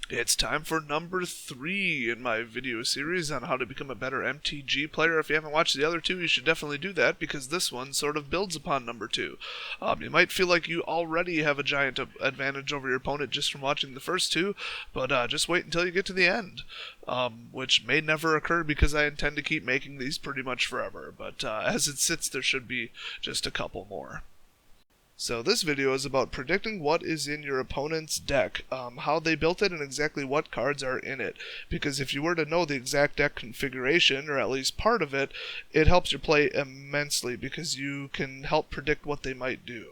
It's time for number 3 in my video series on how to become a better MTG player. If you haven't watched the other 2, you should definitely do that because this one sort of builds upon number 2. You might feel like you already have a giant advantage over your opponent just from watching the first 2, but just wait until you get to the end, which may never occur because I intend to keep making these pretty much forever. But as it sits, there should be just a couple more. So this video is about predicting what is in your opponent's deck, how they built it, and exactly what cards are in it. Because if you were to know the exact deck configuration, or at least part of it, it helps your play immensely because you can help predict what they might do.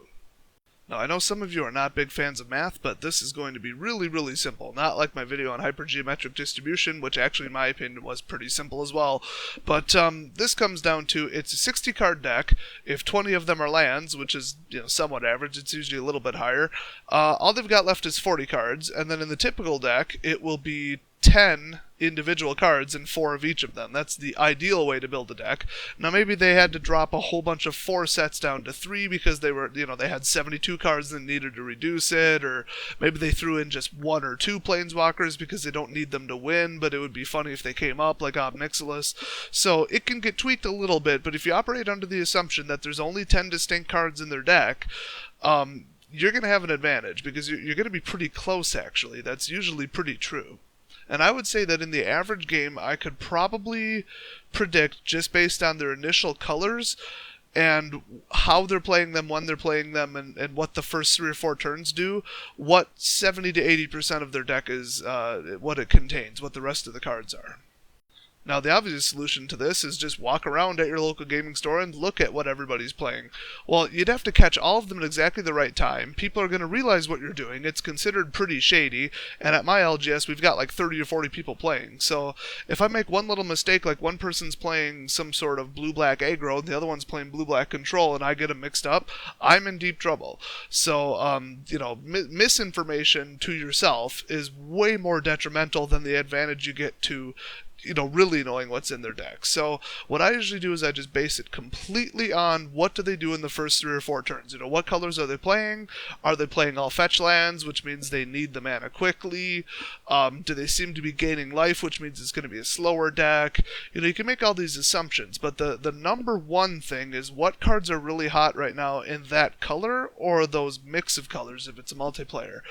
Now, I know some of you are not big fans of math, but this is going to be really, really simple. Not like my video on hypergeometric distribution, which actually, in my opinion, was pretty simple as well. But this comes down to, it's a 60-card deck. If 20 of them are lands, which is somewhat average, it's usually a little bit higher, all they've got left is 40 cards. And then in the typical deck, it will be 10 individual cards and 4 of each of them. That's the ideal way to build a deck. Now maybe they had to drop a whole bunch of 4 sets down to 3 because they were, they had 72 cards and needed to reduce it, or maybe they threw in just 1 or 2 planeswalkers because they don't need them to win, but it would be funny if they came up like Ob Nixilis. So it can get tweaked a little bit, but if you operate under the assumption that there's only 10 distinct cards in their deck, you're going to have an advantage because you're going to be pretty close actually. That's usually pretty true. And I would say that in the average game, I could probably predict, just based on their initial colors and how they're playing them, when they're playing them, and what the first 3 or 4 turns do, what 70 to 80% of their deck is, what it contains, what the rest of the cards are. Now, the obvious solution to this is just walk around at your local gaming store and look at what everybody's playing. Well, you'd have to catch all of them at exactly the right time. People are going to realize what you're doing. It's considered pretty shady, and at my LGS, we've got like 30 or 40 people playing. So if I make one little mistake, like one person's playing some sort of blue-black aggro, and the other one's playing blue-black control, and I get them mixed up, I'm in deep trouble. So, misinformation to yourself is way more detrimental than the advantage you get to really knowing what's in their deck. So what I usually do is I just base it completely on what do they do in the first 3 or 4 turns. What colors are they playing? Are they playing all fetch lands, which means they need the mana quickly? Do they seem to be gaining life, which means it's going to be a slower deck? You can make all these assumptions, but the number one thing is what cards are really hot right now in that color or those mix of colors if it's a multiplayer.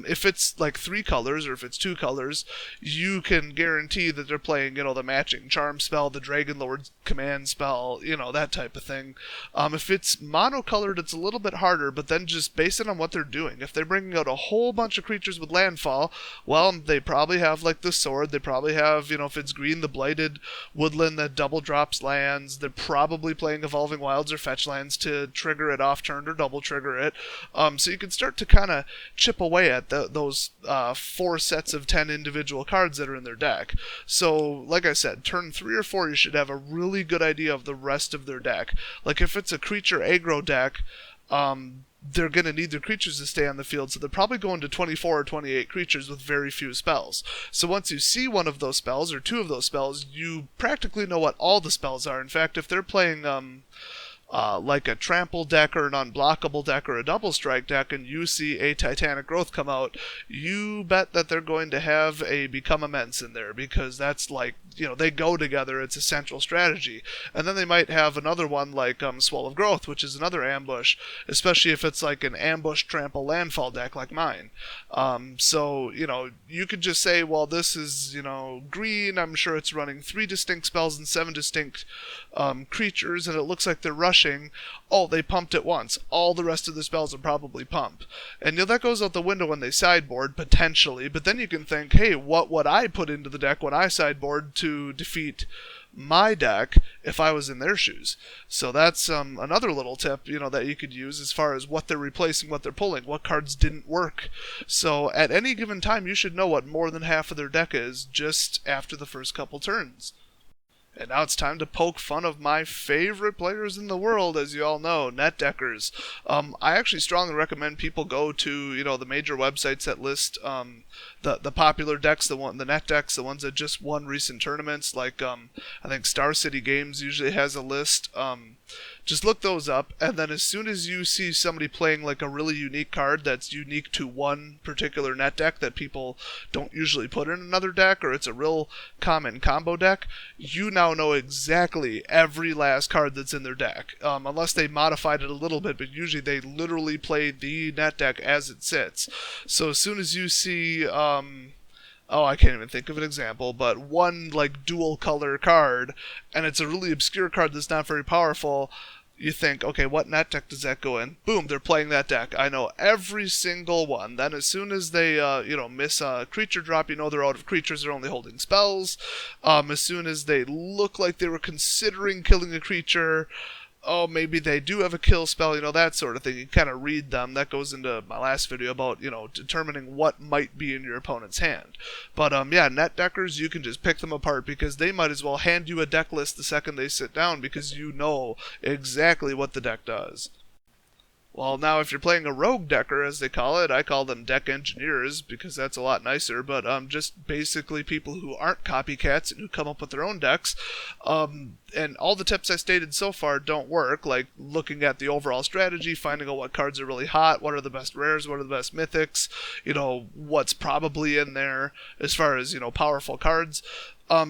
If it's like 3 colors or if it's 2 colors, you can guarantee that they're playing, the matching charm spell, the Dragon Lord command spell, that type of thing. If it's monocolored, it's a little bit harder, but then just base it on what they're doing. If they're bringing out a whole bunch of creatures with landfall, well, they probably have like the sword, they probably have, if it's green, the blighted woodland that double drops lands. They're probably playing Evolving Wilds or fetch lands to trigger it off turn or double trigger it. So you can start to kind of chip away at those 4 sets of 10 individual cards that are in their deck. So, like I said, turn 3 or 4, you should have a really good idea of the rest of their deck. Like if it's a creature aggro deck, they're going to need their creatures to stay on the field, so they're probably going to 24 or 28 creatures with very few spells. So once you see one of those spells, or 2 of those spells, you practically know what all the spells are. In fact, if they're playing like a trample deck or an unblockable deck or a double strike deck, and you see a Titanic Growth come out, you bet that they're going to have a Become Immense in there, because that's like, they go together, it's a central strategy. And then they might have another one like Swell of Growth, which is another ambush, especially if it's like an ambush trample landfall deck like mine. So, you could just say, well, this is, green, I'm sure it's running 3 distinct spells and 7 distinct creatures, and it looks like they're rushing. Oh, they pumped it once. All the rest of the spells will probably pump. And that goes out the window when they sideboard, potentially, but then you can think, hey, what would I put into the deck when I sideboard to defeat my deck if I was in their shoes? So that's another little tip, that you could use as far as what they're replacing, what they're pulling, what cards didn't work. So at any given time, you should know what more than half of their deck is just after the first couple turns. And now it's time to poke fun of my favorite players in the world, as you all know, net deckers. I actually strongly recommend people go to, the major websites that list the popular decks, the net decks, the ones that just won recent tournaments. Like I think Star City Games usually has a list. Just look those up, and then as soon as you see somebody playing like a really unique card that's unique to one particular net deck that people don't usually put in another deck, or it's a real common combo deck, you now know exactly every last card that's in their deck. Unless they modified it a little bit, but usually they literally play the net deck as it sits. So as soon as you see I can't even think of an example, but one like dual color card, and it's a really obscure card that's not very powerful, you think, okay, what net deck does that go in? Boom, they're playing that deck. I know every single one. Then as soon as they, miss a creature drop, you know they're out of creatures, they're only holding spells. As soon as they look like they were considering killing a creature, maybe they do have a kill spell, that sort of thing. You kind of read them. That goes into my last video about, determining what might be in your opponent's hand. But, net deckers, you can just pick them apart because they might as well hand you a deck list the second they sit down because you know exactly what the deck does. Well, now if you're playing a rogue decker, as they call it, I call them deck engineers because that's a lot nicer, but just basically people who aren't copycats and who come up with their own decks. And all the tips I stated so far don't work, like looking at the overall strategy, finding out what cards are really hot, what are the best rares, what are the best mythics, what's probably in there as far as, powerful cards.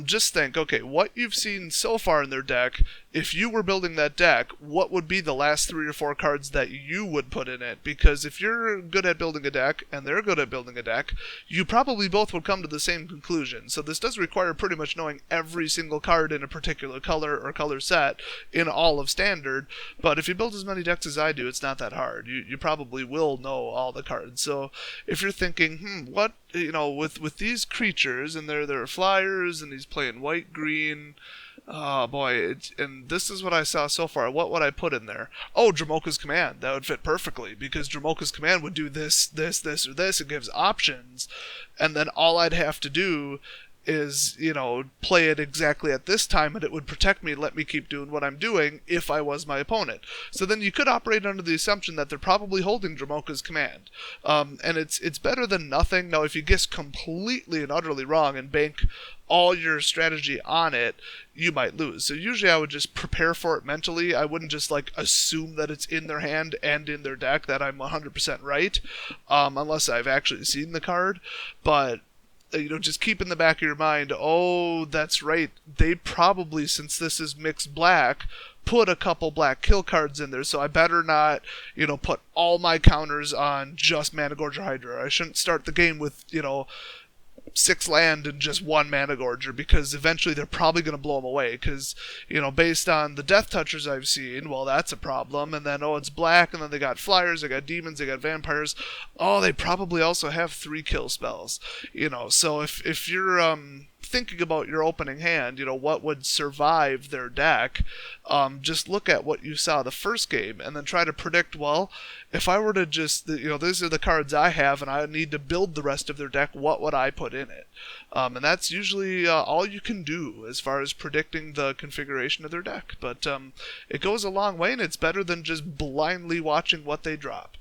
Just think, okay, what you've seen so far in their deck, if you were building that deck, what would be the last 3 or 4 cards that you would put in it? Because if you're good at building a deck, and they're good at building a deck, you probably both would come to the same conclusion. So this does require pretty much knowing every single card in a particular color or color set in all of Standard, but if you build as many decks as I do, it's not that hard. You probably will know all the cards. So if you're thinking, what, with these creatures, and they're flyers, and he's playing white-green, oh boy, and this is what I saw so far. What would I put in there? Oh, Dromoka's Command. That would fit perfectly, because Dromoka's Command would do this, this, this, or this. It gives options, and then all I'd have to do is, play it exactly at this time, and it would protect me and let me keep doing what I'm doing if I was my opponent. So then you could operate under the assumption that they're probably holding Dromoka's Command. And it's better than nothing. Now, if you guess completely and utterly wrong and bank all your strategy on it, you might lose. So usually I would just prepare for it mentally. I wouldn't just assume that it's in their hand and in their deck, that I'm 100% right, unless I've actually seen the card. But just keep in the back of your mind, oh, that's right, they probably, since this is mixed black, put a couple black kill cards in there, so I better not, put all my counters on just Managorger Hydra. I shouldn't start the game with, 6 land and just 1 Managorger, because eventually they're probably going to blow them away, because, based on the Death Touchers I've seen, well, that's a problem, and then, it's black, and then they got flyers, they got demons, they got vampires, they probably also have 3 kill spells, so if you're, thinking about your opening hand, what would survive their deck, just look at what you saw the first game and then try to predict, well, if I were to just, these are the cards I have and I need to build the rest of their deck, what would I put in it? And that's usually all you can do as far as predicting the configuration of their deck. But it goes a long way, and it's better than just blindly watching what they drop.